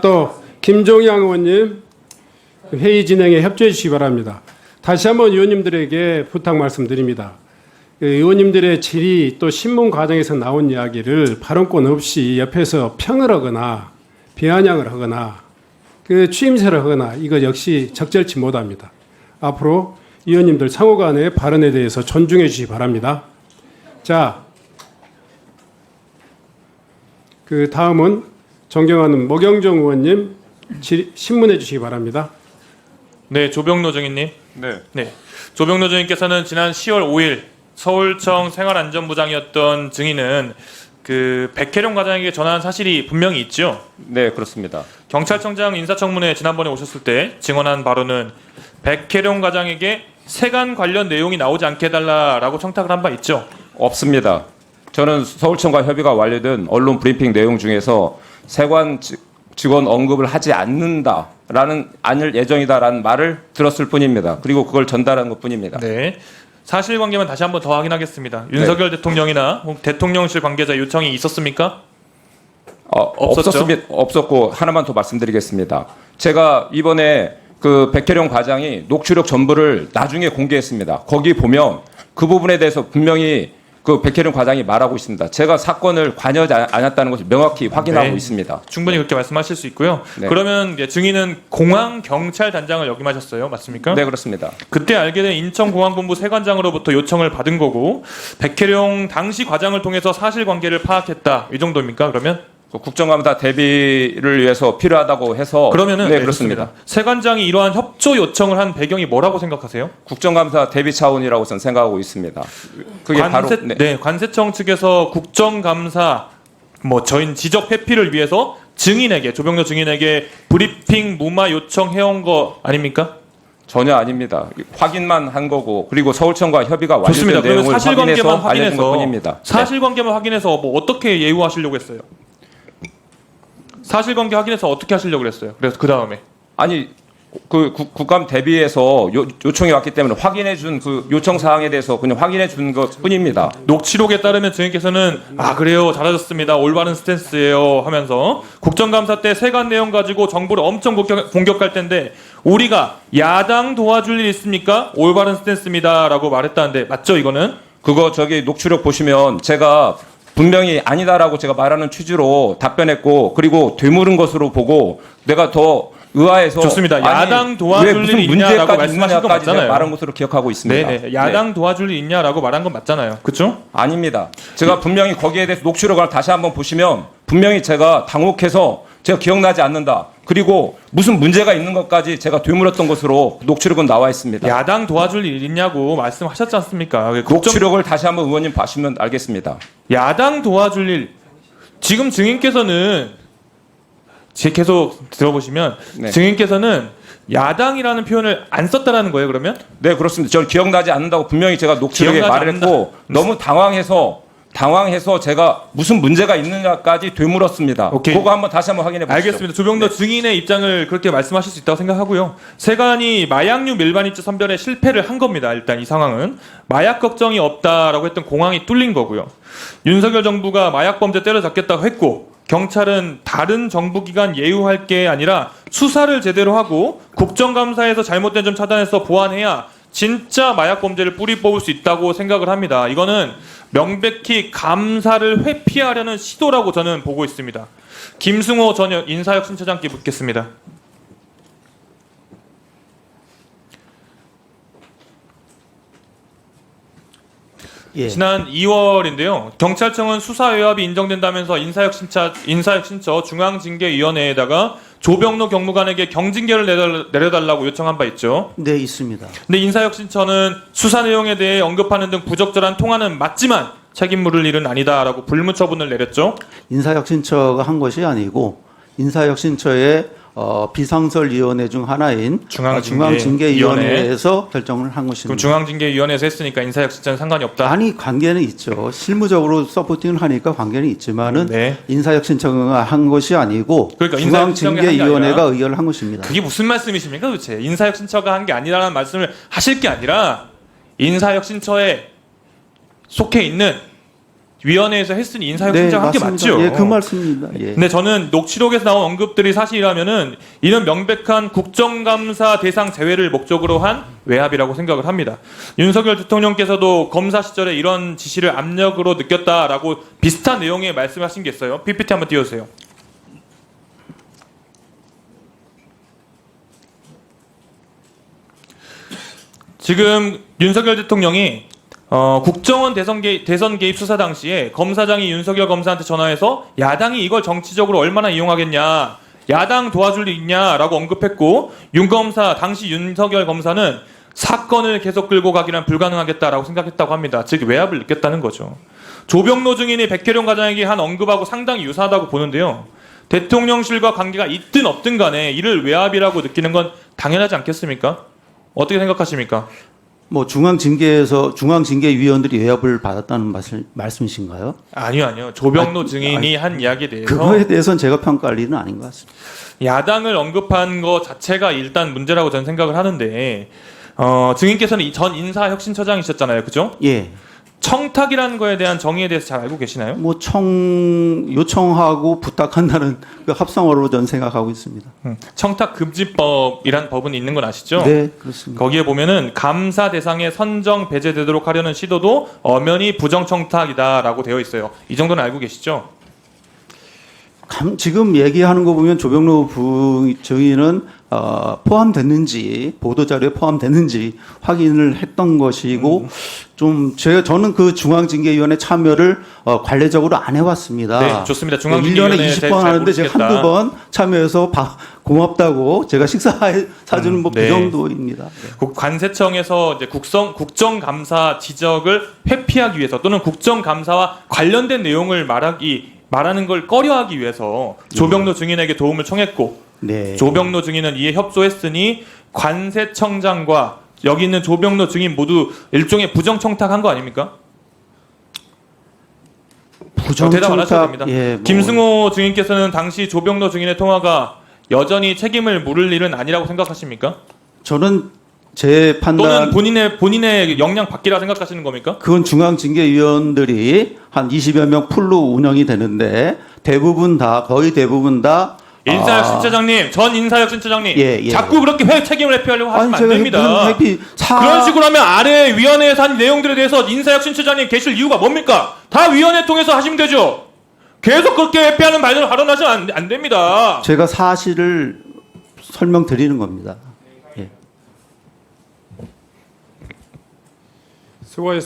또 김종양 의원님 회의 진행에 협조해 주시기 바랍니다. 다시 한번 의원님들에게 부탁 말씀드립니다. 의원님들의 질의 또 신문 과정에서 나온 이야기를 발언권 없이 옆에서 평을 하거나 비아냥을 하거나 취임새를 하거나 이거 역시 적절치 못합니다. 앞으로 의원님들 상호간의 발언에 대해서 존중해 주시기 바랍니다. 자, 다음은 존경하는 모경정 의원님 신문해 주시기 바랍니다. 네, 조병노 증인님. 네. 조병노 증인께서는 지난 10월 5일 서울청 생활안전부장이었던 증인은 백혜령 과장에게 전화한 사실이 분명히 있죠. 네, 그렇습니다. 경찰청장 인사청문회 지난번에 오셨을 때 증언한 바로는 백혜령 과장에게 세관 관련 내용이 나오지 않게 해달라라고 청탁을 한 바 있죠. 없습니다. 저는 서울청과 협의가 완료된 언론 브리핑 내용 중에서 세관 직원 언급을 하지 않을 예정이다라는 말을 들었을 뿐입니다. 그리고 그걸 전달한 것뿐입니다. 네. 사실관계만 다시 한번 더 확인하겠습니다. 윤석열 대통령이나 대통령실 관계자 요청이 있었습니까? 없었고 하나만 더 말씀드리겠습니다. 제가 이번에 백혜령 과장이 녹취록 전부를 나중에 공개했습니다. 거기 보면 그 부분에 대해서 분명히 백혜령 과장이 말하고 있습니다. 제가 사건을 관여하지 않았다는 것을 명확히 확인하고 있습니다. 충분히 그렇게 말씀하실 수 있고요. 네. 그러면 증인은 공항경찰단장을 역임하셨어요. 맞습니까? 네, 그렇습니다. 그때 알게 된 인천공항본부 세관장으로부터 요청을 받은 거고 백혜령 당시 과장을 통해서 사실관계를 파악했다. 이 정도입니까? 그러면? 국정감사 대비를 위해서 필요하다고 해서 그러면은 네, 그렇습니다. 세관장이 이러한 협조 요청을 한 배경이 뭐라고 생각하세요? 국정감사 대비 차원이라고 저는 생각하고 있습니다. 그게 관세청 측에서 국정감사 저희 지적 회피를 위해서 증인에게 조병노 증인에게 브리핑 무마 요청해온 거 아닙니까? 전혀 아닙니다. 확인만 한 거고 그리고 서울청과 협의가 좋습니다. 완료된 내용을 사실관계만 알려준 것뿐입니다. 사실관계만 확인해서 어떻게 예우하시려고 했어요? 사실관계 확인해서 어떻게 하시려고 그랬어요? 그래서 그 다음에 아니 국감 대비해서 요청이 왔기 때문에 확인해 준 요청 사항에 대해서 그냥 확인해 준 것뿐입니다. 녹취록에 따르면 증인께서는 그래요 잘하셨습니다 올바른 스탠스예요 하면서 국정감사 때 세관 내용 가지고 정부를 엄청 공격할 텐데 우리가 야당 도와줄 일 있습니까? 올바른 스탠스입니다라고 말했다는데 맞죠 이거는? 그거 녹취록 보시면 제가 분명히 아니다라고 제가 말하는 취지로 답변했고 그리고 되물은 것으로 보고 내가 더 의아해서 좋습니다. 야당 도와줄 일 있냐라고 말씀하신 거 맞잖아요. 말한 것으로 기억하고 있습니다. 네네. 야당 도와줄 일 있냐라고 말한 건 맞잖아요. 그렇죠? 아닙니다. 제가 분명히 거기에 대해서 녹취록을 다시 한번 보시면 분명히 제가 당혹해서 제가 기억나지 않는다. 그리고 무슨 문제가 있는 것까지 제가 되물었던 것으로 녹취록은 나와 있습니다. 야당 도와줄 일 있냐고 말씀하셨지 않습니까? 녹취록을 다시 한번 의원님 보시면 알겠습니다. 야당 도와줄 일 지금 증인께서는 계속 들어보시면 증인께서는 야당이라는 표현을 안 썼다라는 거예요. 그러면? 네, 그렇습니다. 저는 기억나지 않는다고 분명히 제가 녹취록에 말했고 너무 당황해서 제가 무슨 문제가 있느냐까지 되물었습니다. 오케이. 그거 다시 한번 확인해 보시죠. 알겠습니다. 조병노 증인의 입장을 그렇게 말씀하실 수 있다고 생각하고요. 세관이 마약류 밀반 입주 선별에 실패를 한 겁니다. 일단 이 상황은 마약 걱정이 없다라고 했던 공항이 뚫린 거고요. 윤석열 정부가 마약 범죄 때려잡겠다고 했고 경찰은 다른 정부기관 예우할 게 아니라 수사를 제대로 하고 국정감사에서 잘못된 점 차단해서 보완해야 진짜 마약 범죄를 뿌리 뽑을 수 있다고 생각을 합니다. 이거는 명백히 감사를 회피하려는 시도라고 저는 보고 있습니다. 김승호 전 인사혁신처장께 묻겠습니다. 예. 지난 2월인데요. 경찰청은 수사 외압이 인정된다면서 인사혁신처 중앙징계위원회에다가 조병노 경무관에게 경징계를 내려달라고 요청한 바 있죠. 네, 있습니다. 근데 인사혁신처는 수사 내용에 대해 언급하는 등 부적절한 통화는 맞지만 책임 물을 일은 아니다라고 불무처분을 내렸죠. 인사혁신처가 한 것이 아니고 인사혁신처의 비상설위원회 중 하나인 중앙징계위원회에서 결정을 한 것입니다. 그럼 중앙징계위원회에서 했으니까 인사혁신처는 상관이 없다? 아니, 관계는 있죠. 실무적으로 서포팅을 하니까 관계는 있지만은 인사혁신처가 한 것이 아니고 그러니까 중앙징계위원회가 의결을 한 것입니다. 그게 무슨 말씀이십니까 도대체? 인사혁신처가 한 게 아니라는 말씀을 하실 게 아니라 인사혁신처에 속해 있는 위원회에서 했으니 인사혁 네, 신청한 게 맞습니다. 맞죠. 예, 그 말씀입니다. 예. 근데 저는 녹취록에서 나온 언급들이 사실이라면은 이는 명백한 국정감사 대상 제외를 목적으로 한 외압이라고 생각을 합니다. 윤석열 대통령께서도 검사 시절에 이런 지시를 압력으로 느꼈다라고 비슷한 내용의 말씀하신 게 있어요. PPT 한번 띄워주세요. 지금 윤석열 대통령이 국정원 대선 개입 수사 당시에 검사장이 윤석열 검사한테 전화해서 야당이 이걸 정치적으로 얼마나 이용하겠냐, 야당 도와줄 일 있냐라고 언급했고, 윤 검사 당시 윤석열 검사는 사건을 계속 끌고 가기란 불가능하겠다라고 생각했다고 합니다. 즉 외압을 느꼈다는 거죠. 조병로 증인이 백혜령 과장에게 한 언급하고 상당히 유사하다고 보는데요. 대통령실과 관계가 있든 없든 간에 이를 외압이라고 느끼는 건 당연하지 않겠습니까? 어떻게 생각하십니까? 뭐 중앙징계위원들이 외압을 받았다는 말씀이신가요? 아니요. 조병로 증인이 한 이야기에 대해서 그거에 대해서는 제가 평가할 일은 아닌 것 같습니다. 야당을 언급한 거 자체가 일단 문제라고 저는 생각을 하는데, 증인께서는 전 인사혁신처장이셨잖아요, 그죠? 예. 청탁이라는 거에 대한 정의에 대해서 잘 알고 계시나요? 뭐 요청하고 부탁한다는 그 합성어로 저는 생각하고 있습니다. 청탁금지법이란 법은 있는 건 아시죠? 네, 그렇습니다. 거기에 보면은 감사 대상에 선정 배제되도록 하려는 시도도 엄연히 부정청탁이다라고 되어 있어요. 이 정도는 알고 계시죠? 지금 얘기하는 거 보면 조병로 증인은 포함됐는지 보도자료에 포함됐는지 확인을 했던 것이고 저는 그 중앙징계위원회 참여를 관례적으로 안 해왔습니다. 네, 좋습니다. 1년에 중앙징계위원회 20번 하는데 제가 한두 번 참여해서 고맙다고 제가 식사 사주는 뭐 그 네. 정도입니다. 네. 관세청에서 이제 국정감사 지적을 회피하기 위해서 또는 국정감사와 관련된 내용을 말하는 걸 꺼려하기 위해서 조병로 증인에게 도움을 청했고, 네. 조병로 증인은 이에 협조했으니 관세청장과 여기 있는 조병로 증인 모두 일종의 부정청탁한 거 아닙니까? 대답 안 하셔도 됩니다. 예, 뭐. 김승호 증인께서는 당시 조병로 증인의 통화가 여전히 책임을 물을 일은 아니라고 생각하십니까? 저는 제 판단 또는 본인의 역량 밖이라 생각하시는 겁니까? 그건 중앙징계위원들이 한 20여 명 풀로 운영이 되는데 거의 대부분 다 인사혁신처장님, 전 인사혁신처장님, 예. 자꾸 그렇게 책임을 회피하려고 하시면 안 됩니다. 그런 식으로 하면 아래 위원회에서 한 내용들에 대해서 인사혁신처장님 계실 이유가 뭡니까? 다 위원회 통해서 하시면 되죠. 계속 그렇게 회피하는 발언하시면 안 됩니다. 제가 사실을 설명드리는 겁니다. 수고하셨습니다.